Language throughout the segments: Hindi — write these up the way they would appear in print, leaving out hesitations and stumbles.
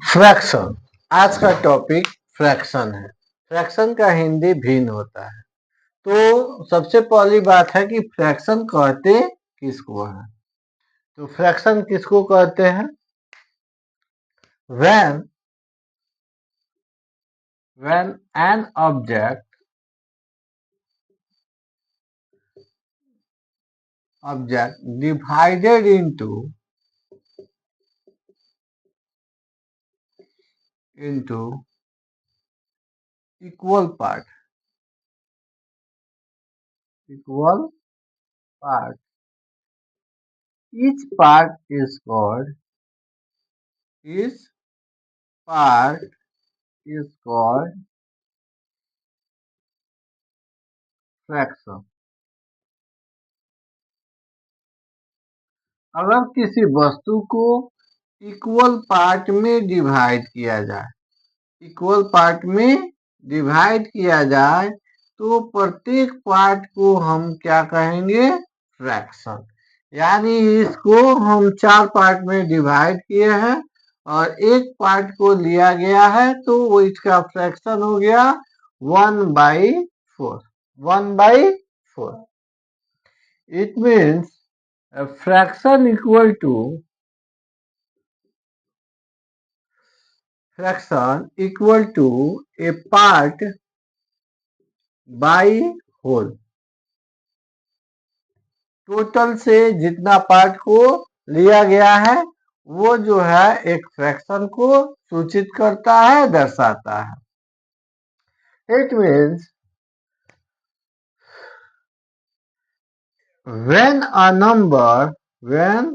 फ्रैक्शन। आज का टॉपिक फ्रैक्शन है। फ्रैक्शन का हिंदी भिन्न होता है। तो सबसे पहली बात है कि फ्रैक्शन कहते किसको है। तो फ्रैक्शन किसको कहते हैं? when an object divided into equal part, each part is called fraction. अगर किसी वस्तु को इक्वल पार्ट में डिवाइड किया जाए तो प्रत्येक पार्ट को हम क्या कहेंगे? फ्रैक्शन। यानी इसको हम 4 पार्ट में डिवाइड किए हैं और एक पार्ट को लिया गया है तो वो इसका फ्रैक्शन हो गया 1/4। 1/4। It means a fraction equal to a part by whole। Total से जितना पार्ट को लिया गया है वो जो है एक फ्रैक्शन को सूचित करता है, दर्शाता है। It means when a number written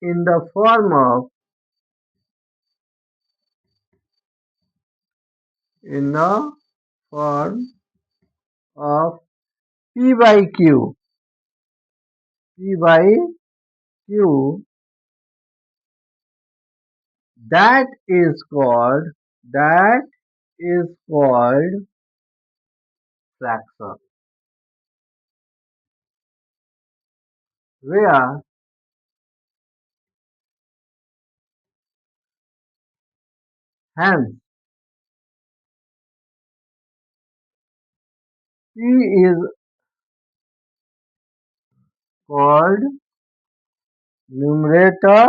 in the form of P by Q, that is called fraction. Where hence P is called numerator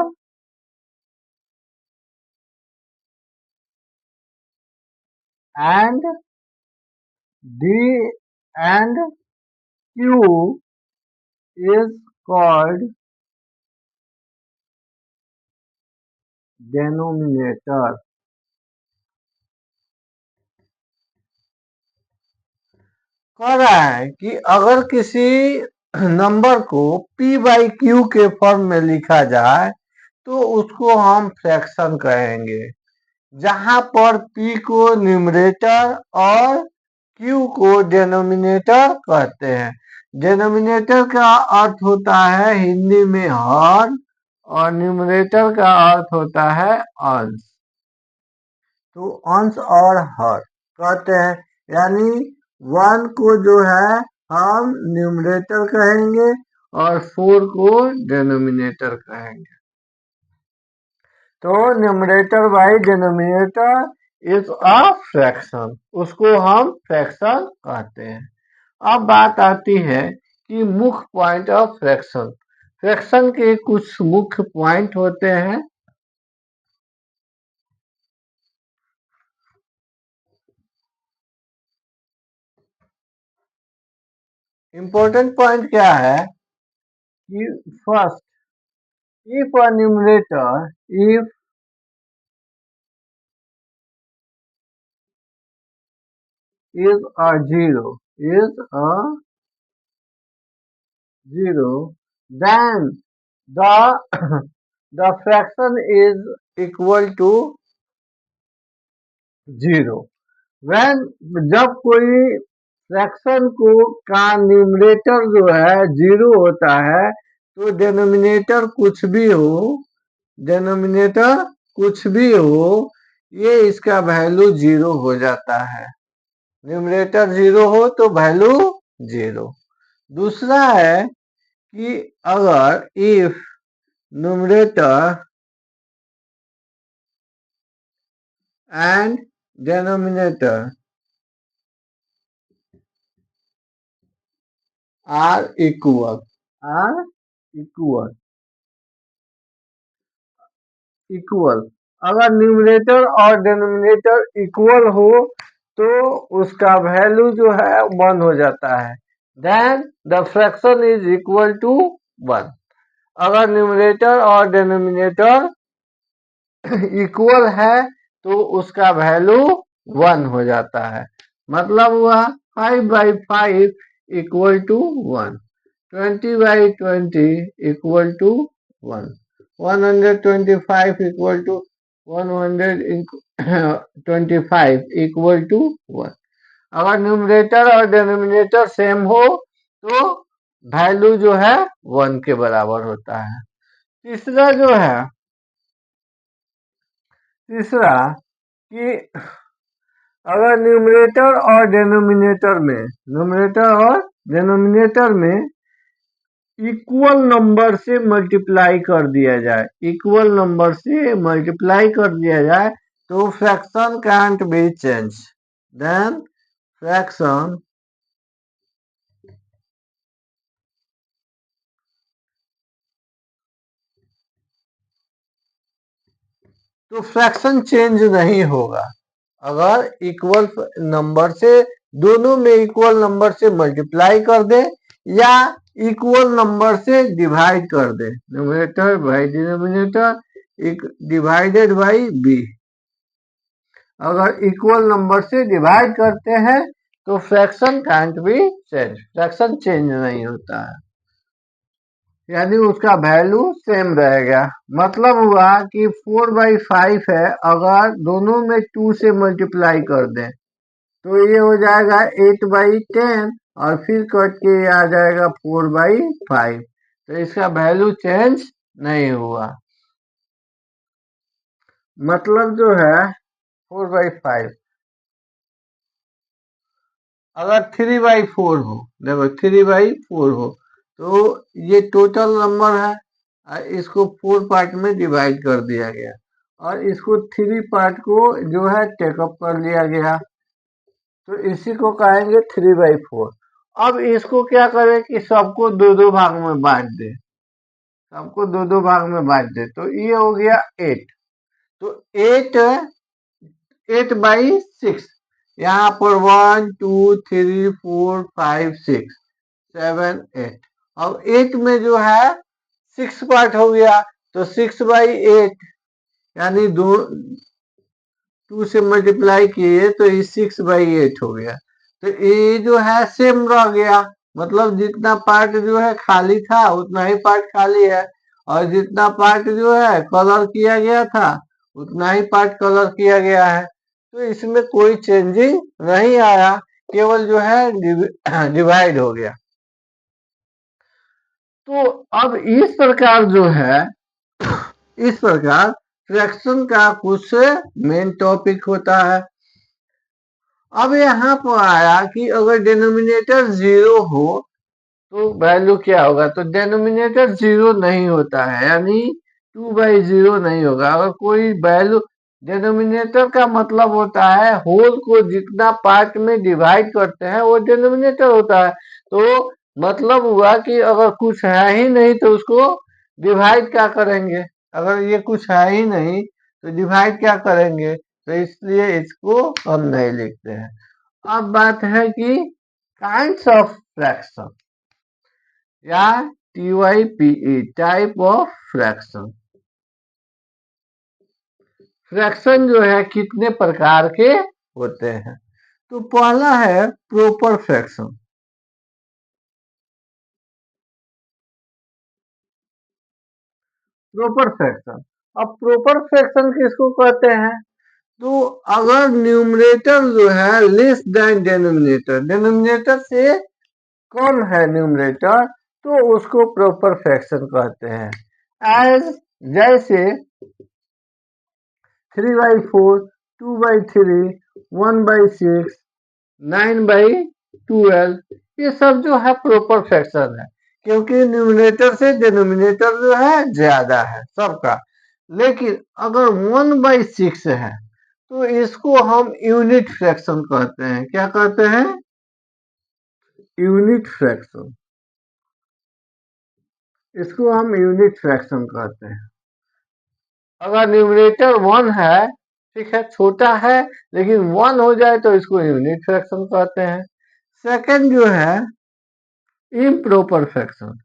and Q is called denominator। कह रहा है कि अगर किसी नंबर को P बाई Q के फॉर्म में लिखा जाए तो उसको हम फ्रैक्शन कहेंगे, जहां पर P को न्यूमरेटर और Q को डिनोमिनेटर कहते हैं। डिनोमिनेटर का अर्थ होता है हिंदी में हर और न्यूमरेटर का अर्थ होता है अंश। तो अंश और हर कहते हैं, यानी 1 को जो है हम न्यूमरेटर कहेंगे और 4 को डिनोमिनेटर कहेंगे। तो numerator by denominator is a fraction, उसको हम फ्रैक्शन कहते हैं। अब बात आती है कि मुख्य पॉइंट ऑफ फ्रैक्शन। फ्रैक्शन के कुछ मुख्य पॉइंट होते हैं। इंपॉर्टेंट पॉइंट क्या है कि first, if a numerator is a zero, then the the fraction is equal to 0। when जब कोई फ्रैक्शन को का न्यूमरेटर जो है 0 होता है तो डिनोमिनेटर कुछ भी हो ये इसका वैल्यू 0 हो जाता है। न्यूमरेटर 0 हो तो वैल्यू 0। दूसरा है कि अगर if numerator and denominator are are equal equal अगर न्यूमरेटर और डिनोमिनेटर इक्वल हो तो उसका वैल्यू जो है 1 हो जाता है। Then the fraction is equal to 1। अगर न्यूमरेटर और डिनोमिनेटर इक्वल है तो उसका वैल्यू 1 हो जाता है। मतलब हुआ 5/5 equal to 1, 20/20 equal to 1, 125 equal to 125 equal to 1। अगर न्यूमरेटर और डिनोमिनेटर सेम हो तो वैल्यू जो है 1 के बराबर होता है। तीसरा जो है कि अगर न्यूमरेटर में इक्वल नंबर से मल्टीप्लाई कर दिया जाए तो fraction can't be change. Then fraction change नहीं होगा। अगर इक्वल नंबर से दोनों में इक्वल नंबर से मल्टीप्लाई कर दे या इक्वल नंबर से डिवाइड कर दे, numerator by denominator divided by B. अगर इक्वल नंबर से डिवाइड करते हैं तो fraction can't be change, fraction change नहीं होता है, यानी उसका वैल्यू सेम रहेगा। मतलब हुआ कि 4/5 है, अगर दोनों में 2 से मल्टीप्लाई कर दें तो ये हो जाएगा 8/10 और फिर कट के ये आ जाएगा 4/5। तो इसका वैल्यू चेंज नहीं हुआ। मतलब जो है 4/5 अगर 3/4 हो, देखो 3/4 हो तो ये टोटल नंबर है, इसको 4 पार्ट में डिवाइड कर दिया गया और इसको 3 पार्ट को जो है टेकअप कर लिया गया, तो इसी को कहेंगे 3/4। अब इसको क्या करें कि सबको 2-2 भाग में बांट दे, तो ये हो गया 8। तो 8/6, यहाँ पर 1 2 3 4 5 6 7 8। अब 8 में जो है 6 पार्ट हो गया तो 6/8, यानी 2 से मल्टीप्लाई किए तो ये 6/8 हो गया। तो ये जो है सेम रह गया, मतलब जितना पार्ट जो है खाली था उतना ही पार्ट खाली है, और जितना पार्ट जो है कलर किया गया था उतना ही पार्ट कलर किया गया है। तो इसमें कोई चेंजिंग नहीं आया, केवल जो है डिवाइड हो गया। तो अब इस प्रकार फ्रैक्शन का कुछ मेन टॉपिक होता है। अब यहाँ पर आया कि अगर डिनोमिनेटर 0 हो तो वैल्यू क्या होगा, तो डिनोमिनेटर 0 नहीं होता है, यानी 2/0 नहीं होगा। अगर कोई वैल्यू, डिनोमिनेटर का मतलब होता है होल को जितना पार्ट में डिवाइड करते हैं वो डिनोमिनेटर होता है। तो मतलब हुआ कि अगर कुछ है ही नहीं तो उसको डिवाइड क्या करेंगे, अगर ये कुछ है ही नहीं तो डिवाइड क्या करेंगे, तो इसलिए इसको हम नहीं लिखते हैं। अब बात है कि काइंड्स ऑफ फ्रैक्शन या TYPE, type of fraction. Fraction जो है कितने प्रकार के होते हैं, तो पहला है प्रॉपर फ्रैक्शन। अब प्रॉपर फ्रैक्शन किसको कहते हैं, तो अगर न्यूमरेटर जो है लेस देन डिनोमिनेटर से कम है न्यूमरेटर, तो उसको प्रॉपर फ्रैक्शन कहते हैं। एज जैसे 3/4, 2/3, 1/6, 9/12 ये सब जो है प्रोपर फ्रैक्शन है, क्योंकि न्यूमरेटर से डिनोमिनेटर जो है ज्यादा है सबका। लेकिन अगर 1/6 है तो इसको हम यूनिट फ्रैक्शन कहते हैं। क्या कहते हैं? Unit fraction. इसको हम यूनिट फ्रैक्शन कहते हैं। अगर न्यूमरेटर 1 है, ठीक है, छोटा है, लेकिन 1 हो जाए तो इसको यूनिट फ्रैक्शन कहते हैं। सेकंड जो है इम्प्रॉपर फ्रैक्शन।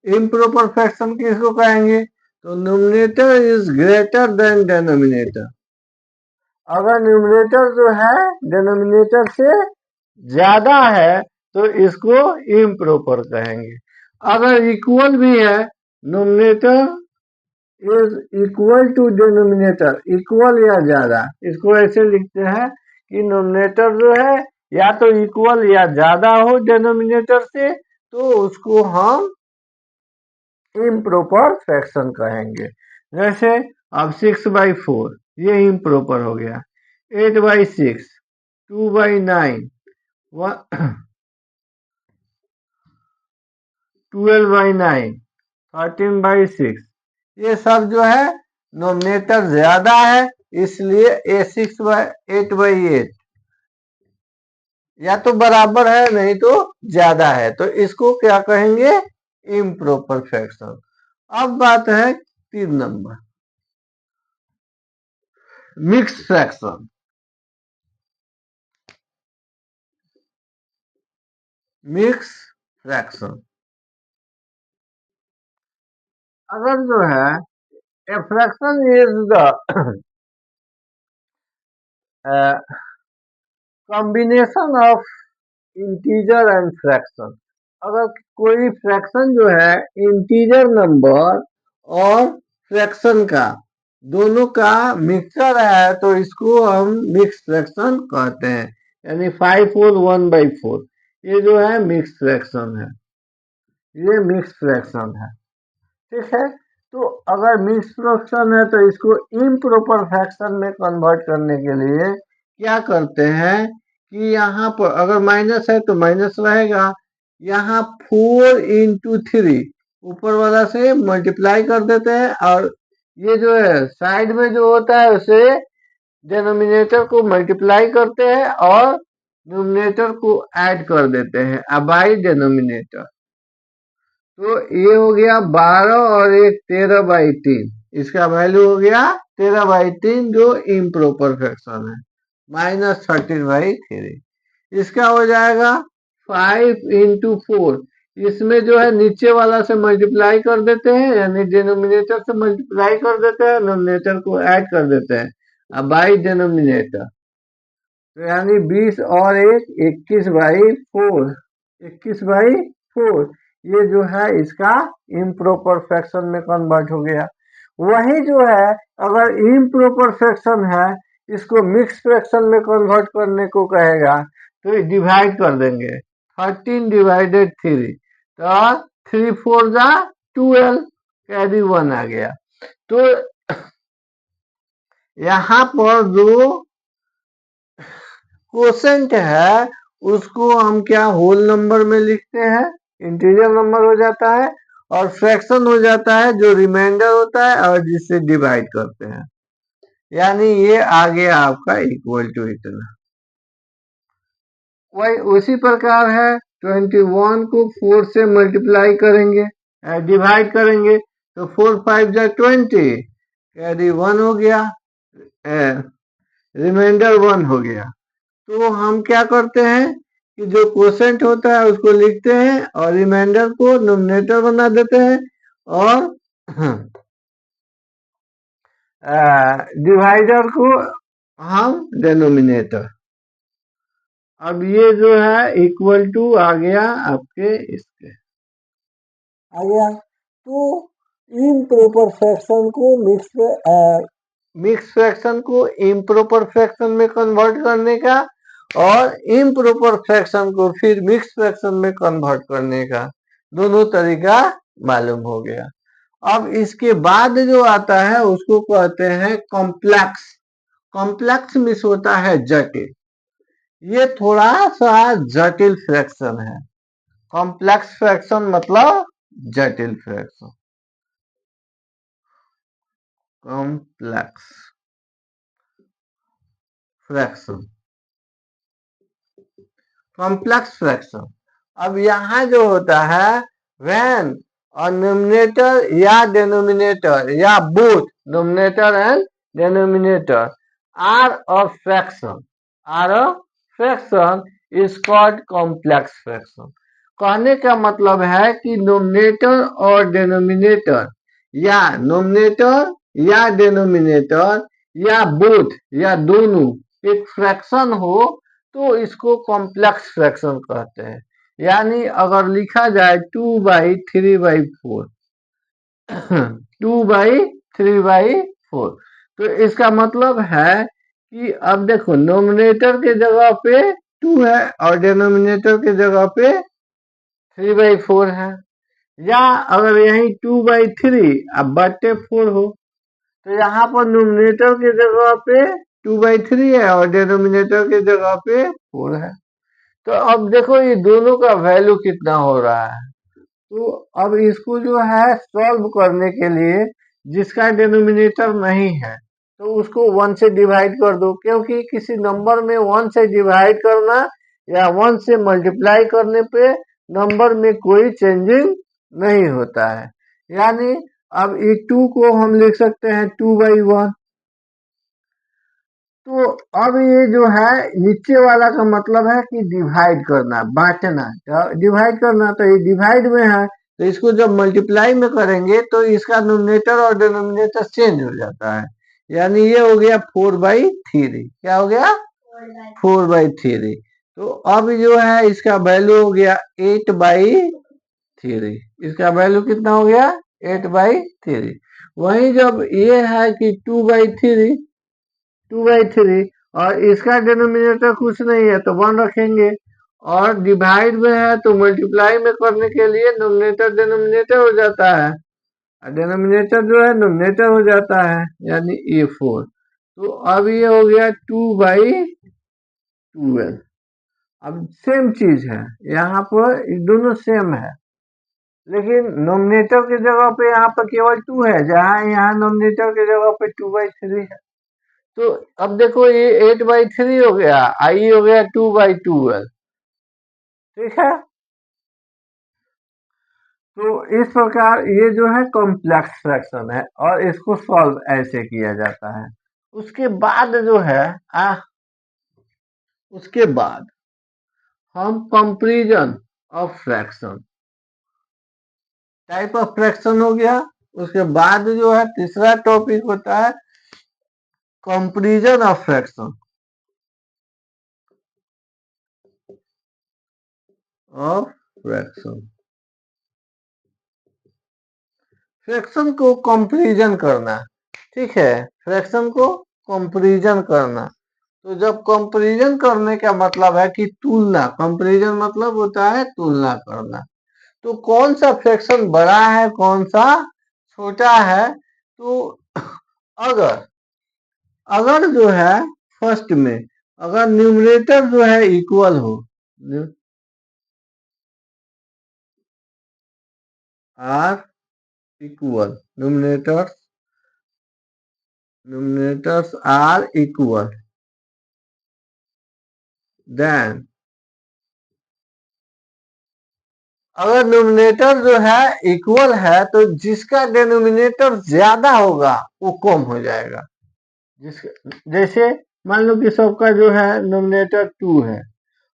इम्प्रॉपर फ्रैक्शन किसको कहेंगे? तो numerator is greater than denominator. अगर न्यूमरेटर जो है डिनोमिनेटर से ज्यादा है तो इसको इम्प्रॉपर कहेंगे। अगर इक्वल भी है, numerator is equal to denominator, equal या ज्यादा, इसको ऐसे लिखते हैं कि न्यूमरेटर जो है या तो इक्वल या ज्यादा हो डिनोमिनेटर से, तो उसको हम इम्प्रॉपर फ्रैक्शन कहेंगे। जैसे अब 6/4 ये इम्प्रॉपर हो गया, 8/6, 2/9, 12/9, 13/6, ये सब जो है नोमिनेटर ज्यादा है, इसलिए A6/8/8 या तो बराबर है नहीं तो ज्यादा है, तो इसको क्या कहेंगे? Improper fraction. अब बात है 3 number, mix fraction. Mix fraction अगर जो है a fraction is the combination of integer and fraction. अगर कोई फ्रैक्शन जो है इंटीजर नंबर और फ्रैक्शन का दोनों का मिक्सचर है तो इसको हम मिक्स फ्रैक्शन कहते हैं। यानी 5/4 ये जो है मिक्स फ्रैक्शन है, ये मिक्स फ्रैक्शन है। ठीक है, तो अगर मिक्स फ्रैक्शन है तो इसको इम्प्रॉपर फ्रैक्शन में कन्वर्ट करने के लिए क्या करते हैं कि यहाँ पर अगर माइनस है तो माइनस रहेगा, यहाँ 4/3 ऊपर वाला से मल्टीप्लाई कर देते हैं, और ये जो है साइड में जो होता है उसे डिनोमिनेटर को मल्टीप्लाई करते हैं और न्यूमरेटर को ऐड कर देते हैं बाई डिनोमिनेटर। तो ये हो गया 12 और एक 13/3, इसका वैल्यू हो गया 13/3 जो इम्प्रॉपर फ्रैक्शन है, -13/3। इसका हो जाएगा 5/4, इसमें जो है नीचे वाला से मल्टीप्लाई कर देते हैं, यानी डिनोमिनेटर से मल्टीप्लाई कर देते हैं, डिनोमिनेटर को ऐड कर देते हैं अब बाई डिनोमिनेटर। तो यानी 20 और एक 21/4, 21/4 ये जो है इसका इम्प्रॉपर फ्रैक्शन में कन्वर्ट हो गया। वही जो है अगर इम्प्रॉपर फ्रैक्शन है इसको मिक्स फ्रैक्शन में कन्वर्ट करने को कहेगा तो डिवाइड कर देंगे, 13/3, तो 3/4 कैरी 1 आ गया। तो यहाँ पर जो क्वोशेंट है उसको हम क्या होल नंबर में लिखते हैं, इंटीजर नंबर हो जाता है, और फ्रैक्शन हो जाता है जो रिमाइंडर होता है और जिससे डिवाइड करते हैं, यानी ये आ गया आपका इक्वल टू इतना। वही उसी प्रकार है 21 को 4 से मल्टीप्लाई करेंगे, डिवाइड करेंगे, तो 4×5 = 20, कैरी 1 हो गया, रिमाइंडर 1 हो गया। तो हम क्या करते हैं कि जो क्वोशेंट होता है उसको लिखते हैं और रिमाइंडर को नोमिनेटर बना देते हैं और डिवाइडर को हम डिनोमिनेटर। अब ये जो है इक्वल टू आ गया आपके इसके, आ गया। तो इम्प्रॉपर फ्रैक्शन को मिक्स फ्रैक्शन को इम्प्रॉपर फ्रैक्शन में कन्वर्ट करने का और इम्प्रॉपर फ्रैक्शन को फिर मिक्स फ्रैक्शन में कन्वर्ट करने का दोनों तरीका मालूम हो गया। अब इसके बाद जो आता है उसको कहते हैं कॉम्प्लेक्स। कॉम्प्लेक्स मीन्स होता है जटिल। ये थोड़ा सा जटिल फ्रैक्शन है। कॉम्प्लेक्स फ्रैक्शन मतलब जटिल fraction. Complex fraction, complex fraction. अब यहाँ जो होता है व्हेन और न्यूमरेटर या डिनोमिनेटर या both denominator and denominator are a fraction, are a fraction is called complex fraction. कहने का मतलब है कि नोमिनेटर और डिनोमिनेटर या नोमिनेटर या डिनोमिनेटर या बोथ या दोनों एक फ्रैक्शन हो तो इसको कॉम्प्लेक्स फ्रैक्शन कहते हैं। यानी अगर लिखा जाए 2/3/4 2/3/4 तो इसका मतलब है कि अब देखो नोमिनेटर के जगह पे 2 है और डिनोमिनेटर के जगह पे 3/4 है। या अगर यही 2/3 अब बटे 4 हो तो यहाँ पर नोमिनेटर के जगह पे 2/3 है और डिनोमिनेटर के जगह पे 4 है। तो अब देखो ये दोनों का वैल्यू कितना हो रहा है। तो अब इसको जो है सॉल्व करने के लिए जिसका डिनोमिनेटर नहीं है तो उसको 1 से डिवाइड कर दो, क्योंकि किसी नंबर में 1 से डिवाइड करना या 1 से मल्टीप्लाई करने पे नंबर में कोई चेंजिंग नहीं होता है। यानी अब ये 2 को हम लिख सकते हैं 2/1। तो अब ये जो है नीचे वाला का मतलब है कि डिवाइड करना, बांटना। डिवाइड करना तो ये डिवाइड में है तो इसको जब मल्टीप्लाई में करेंगे तो इसका नोमिनेटर और डिनोमिनेटर चेंज हो जाता है। यानी ये हो गया 4/3। क्या हो गया? 4/3। तो अब जो है इसका वैल्यू हो गया 8/3। इसका वैल्यू कितना हो गया? 8/3। वही जब ये है कि 2/3 और इसका डिनोमिनेटर कुछ नहीं है तो 1 रखेंगे और डिवाइड में है तो मल्टीप्लाई में करने के लिए नोमिनेटर डिनोमिनेटर हो जाता है और डिनोमिनेटर जो है नोमिनेटर हो जाता है, यानी ये 4। तो अब ये हो गया 2/12। अब सेम चीज है यहाँ पर, दोनों सेम है लेकिन नोमिनेटर की जगह पे यहाँ पर केवल 2 है, जहाँ यहाँ नोमिनेटर की जगह पे 2/3 है। तो अब देखो ये 8/3 हो गया, आई हो गया 2/12। ठीक है, तो इस प्रकार ये जो है कॉम्प्लेक्स फ्रैक्शन है और इसको सॉल्व ऐसे किया जाता है। उसके बाद जो है उसके बाद हम comparison of fraction, type of fraction हो गया। उसके बाद जो है तीसरा टॉपिक होता है comparison of fraction, of fraction. Fraction को कंपैरिजन करना, ठीक है, फ्रैक्शन को कंपैरिजन करना। तो जब कंपैरिजन करने का मतलब है कि तुलना, कंपैरिजन मतलब होता है तुलना करना। तो कौन सा फ्रैक्शन बड़ा है कौन सा छोटा है। तो अगर अगर जो है फर्स्ट में अगर न्यूमरेटर जो है इक्वल हो, are equal, numerators are equal, then अगर न्यूमरेटर जो है इक्वल है तो जिसका डिनोमिनेटर ज्यादा होगा वो कम हो जाएगा। जैसे मान लो कि सबका जो है नोमिनेटर 2 है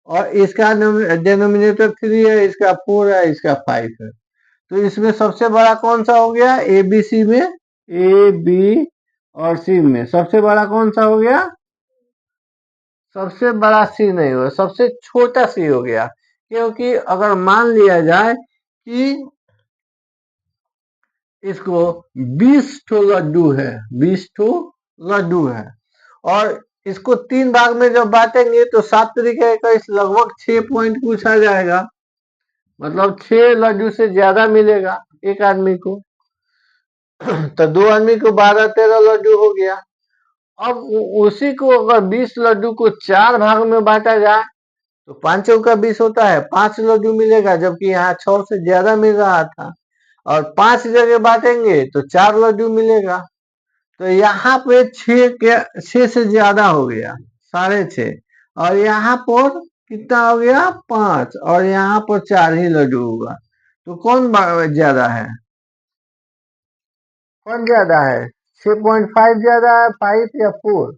और इसका डिनोमिनेटर 3 है, इसका 4 है, इसका 5 है। तो इसमें सबसे बड़ा कौन सा हो गया? ए बी सी में, ए बी और सी में सबसे बड़ा कौन सा हो गया? सबसे बड़ा सी नहीं हुआ, सबसे छोटा सी हो गया। क्योंकि अगर मान लिया जाए कि इसको 20 ठो लड्डू है, 20 ठो लड्डू है और इसको 3 भाग में जब बांटेंगे तो 7 तरीके का इस लगभग 6 पॉइंट कुछ आ जाएगा, मतलब 6 लड्डू से ज्यादा मिलेगा एक आदमी को। तो 2 आदमी को 12-13 लड्डू हो गया। अब उसी को अगर 20 लड्डू को 4 भाग में बांटा जाए तो 5 चौका 20 होता है, 5 लड्डू मिलेगा, जबकि यहाँ 6 से ज्यादा मिल रहा था। और 5 जगह बांटेंगे तो 4 लड्डू मिलेगा। तो यहाँ पे 6 से ज्यादा हो गया, 6.5। और यहाँ पर कितना हो गया, 5। और यहाँ पर 4 ही लड्डू होगा। तो कौन ज्यादा है, कौन ज्यादा है? 6.5 ज्यादा है, 5 या 4?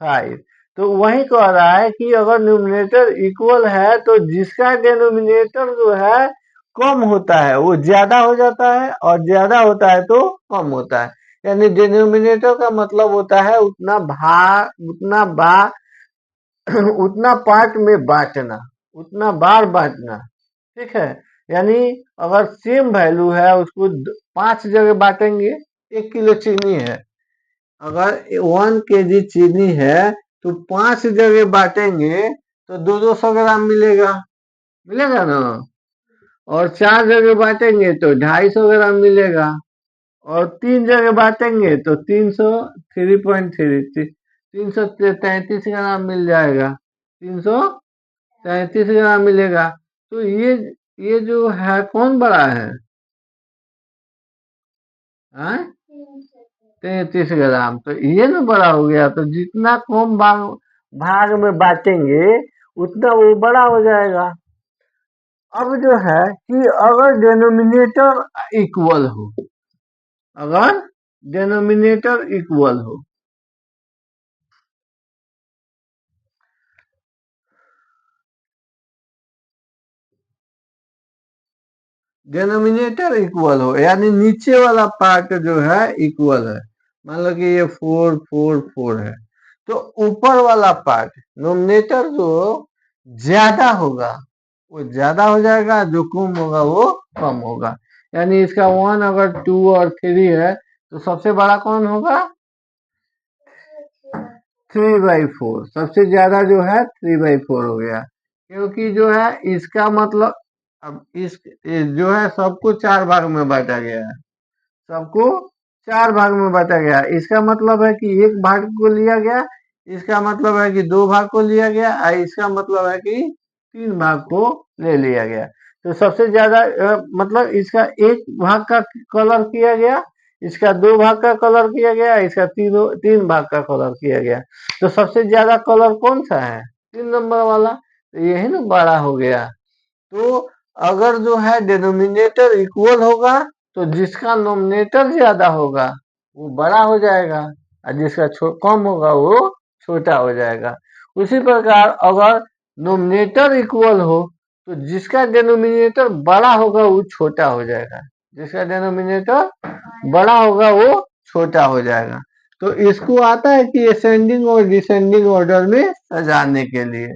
5। तो वही कह रहा है कि अगर न्यूमिनेटर इक्वल है तो जिसका डिनोमिनेटर जो है कम होता है वो ज्यादा हो जाता है, और ज्यादा होता है तो कम होता है। यानी डिनोमिनेटर का मतलब होता है उतना भाग, उतना उतना पार्ट में बांटना, उतना बार बांटना। ठीक है। यानी अगर सेम वैल्यू है उसको 5 जगह बांटेंगे। 1 किलो चीनी है, अगर 1 kg चीनी है तो 5 जगह बांटेंगे तो 200-200 ग्राम मिलेगा, मिलेगा ना। और 4 जगह बांटेंगे तो 250 ग्राम मिलेगा। और 3 जगह बांटेंगे तो 333 ग्राम मिल जाएगा, 333 ग्राम मिलेगा। तो ये जो है कौन बड़ा है? 33 ग्राम। तो ये ना बड़ा हो गया। तो जितना कम भाग भाग में बांटेंगे उतना वो बड़ा हो जाएगा। अब जो है कि अगर डिनोमिनेटर इक्वल हो, अगर डिनोमिनेटर इक्वल हो, डिनोमिनेटर इक्वल हो यानी नीचे वाला पार्ट जो है इक्वल है। मान लो कि ये 4 4 4 है, तो ऊपर वाला पार्ट नोमिनेटर जो ज्यादा होगा वो ज्यादा हो जाएगा, जो कम होगा वो कम होगा। यानी इसका 1 अगर 2 और 3 है तो सबसे बड़ा कौन होगा? 3/4। सबसे ज्यादा जो है 3/4 हो गया, क्योंकि जो है इसका मतलब अब जो है सबको 4 भाग में बांटा गया है, सबको 4 भाग में बांटा गया। इसका मतलब है कि 1 भाग को लिया गया, इसका मतलब है कि 2 भाग को लिया गया, और इसका मतलब है कि 3 भाग को ले लिया गया। तो सबसे ज्यादा मतलब इसका 1 भाग का कलर किया गया, इसका 2 भाग का कलर किया गया, इसका 3 भाग का कलर किया गया। तो सबसे ज्यादा कलर कौन सा है? 3 नंबर वाला। तो यही ना बड़ा हो गया। तो अगर जो है डिनोमिनेटर इक्वल होगा तो जिसका नोमिनेटर ज्यादा होगा वो बड़ा हो जाएगा, और जिसका कम होगा वो छोटा हो जाएगा। उसी प्रकार अगर नोमिनेटर इक्वल हो तो जिसका डिनोमिनेटर बड़ा होगा वो छोटा हो जाएगा, जिसका डिनोमिनेटर बड़ा होगा वो छोटा हो जाएगा। तो इसको आता है कि असेंडिंग और डिसेंडिंग ऑर्डर में सजाने के लिए,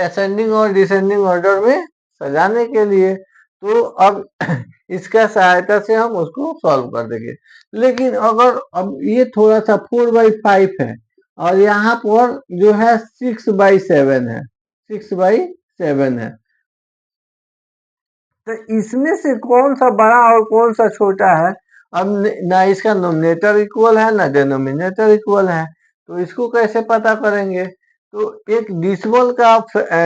असेंडिंग और डिसेंडिंग ऑर्डर में सजाने के लिए। तो अब इसका सहायता से हम उसको सॉल्व कर देंगे। लेकिन अगर अब ये थोड़ा सा 4/5 है और यहाँ पर जो है 6/7 है, 6/7 है, तो इसमें से कौन सा बड़ा और कौन सा छोटा है? अब ना इसका नोमिनेटर इक्वल है ना डिनोमिनेटर इक्वल है, तो इसको कैसे पता करेंगे? तो एक डिसिमल का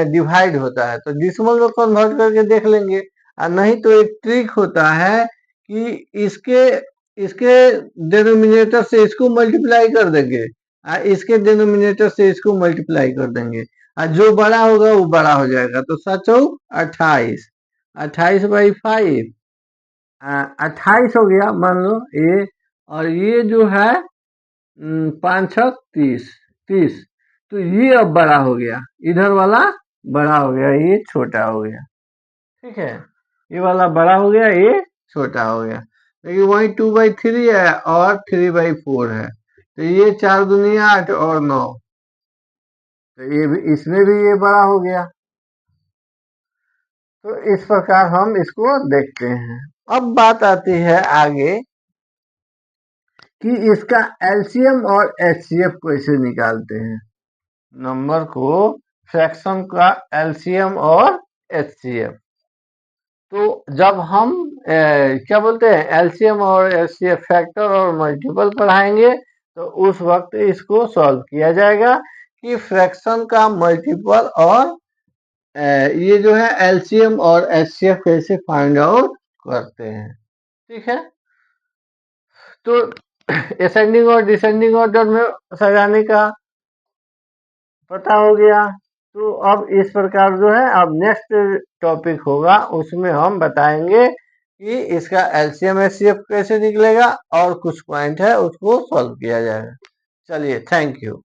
डिवाइड होता है, तो डिसिमल में कन्वर्ट करके देख लेंगे। और नहीं तो एक ट्रिक होता है कि इसके इसके डिनोमिनेटर से इसको मल्टीप्लाई कर देंगे, और इसके डिनोमिनेटर से इसको मल्टीप्लाई कर देंगे, और जो बड़ा होगा वो बड़ा हो जाएगा। तो 7×4 = 28, 28/5, 28 हो गया मान लो ये। और ये जो है 5×6 = 30। तो ये अब बड़ा हो गया, इधर वाला बड़ा हो गया, ये छोटा हो गया। ठीक है, ये वाला बड़ा हो गया, ये छोटा हो गया। लेकिन वही 2/3 है और 3/4 है, तो ये 4 दूनी 8 और 9, तो ये भी, इसमें भी ये बड़ा हो गया। तो इस प्रकार हम इसको देखते हैं। अब बात आती है आगे कि इसका एलसीएम और एचसीएफ कैसे निकालते हैं। नंबर को, फ्रैक्शन का एलसीएम और एचसीएफ। तो जब हम क्या बोलते हैं एलसीएम और एचसीएफ फैक्टर और मल्टीपल पढ़ाएंगे, तो उस वक्त इसको सॉल्व किया जाएगा कि फ्रैक्शन का मल्टीपल और ये जो है एलसीएम और एचसीएफ कैसे फाइंड आउट करते हैं। ठीक है, तो असेंडिंग और डिसेंडिंग ऑर्डर में सजाने का पता हो गया। तो अब इस प्रकार जो है अब नेक्स्ट टॉपिक होगा उसमें हम बताएंगे कि इसका एलसीएम एचसीएफ कैसे निकलेगा और कुछ पॉइंट है उसको सॉल्व किया जाएगा। चलिए, थैंक यू।